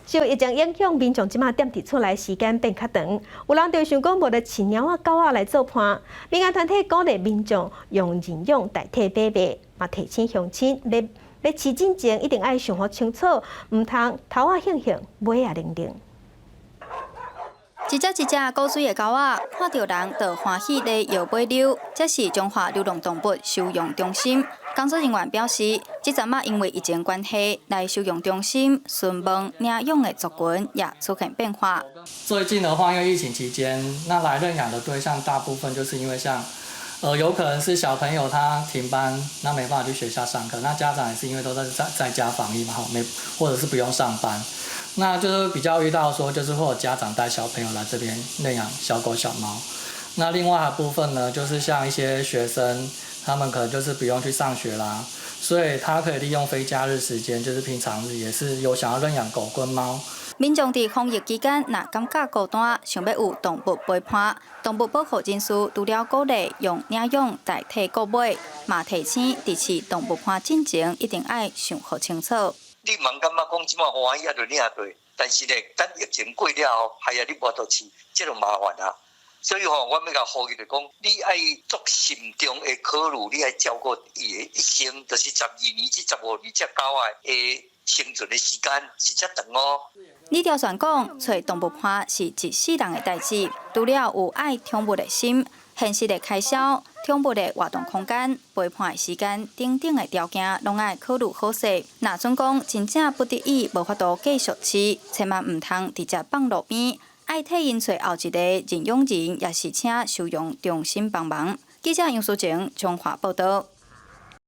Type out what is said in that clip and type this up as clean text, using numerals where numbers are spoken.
受疫情影响，民众即马踮伫厝内时间变较长，有人就想讲无得饲猫仔狗仔来做伴。民间团体鼓励民众用认养代替买卖，嘛提醒乡亲要饲进前一定爱想好清楚，唔通头仔兴兴，尾仔零零。一只古水的狗仔，看到人就欢喜地摇尾溜。这是中华流浪动物收容中心工作人员表示，这阵仔因为疫情关系，来收容中心询问领养的族群也出现变化。最近的话，因为疫情期间，那来认养的对象大部分就是因为像，有可能是小朋友他停班，那没办法去学校上课，那家长也是因为都在家防疫嘛，或者是不用上班。那就是比较遇到说，就是会有家长带小朋友来这边认养小狗小猫。那另外的部分呢，就是像一些学生，他们可能就是不用去上学啦，所以他可以利用非假日时间，就是平常日也是有想要认养狗跟猫。民众伫防疫期间，若感觉孤单，想要有动物陪伴，动物保护人士除了鼓励用领养代替购买，嘛提醒伫饲动物伴进前一定爱想好清楚。你茫感觉讲即马欢喜啊，就领对，但是呢，等疫情过了后，还要你无倒饲，这就麻烦啊。所以我要甲呼吁就讲，你爱做慎重的考虑，你爱照顾伊的一生，就是12年至15年只狗的生存的时间是遮长哦。李条船讲，找动物伴是一世人的代志，除了有爱宠物的心。现实的开销、宠物的活动空间、陪伴的时间等等的条件，拢爱考虑好势。若准讲真正不得已无法度继续饲，千万唔通直接放路边，爱替因找后一个认养人，也是请收容中心帮忙。记者杨淑晴，中华报道。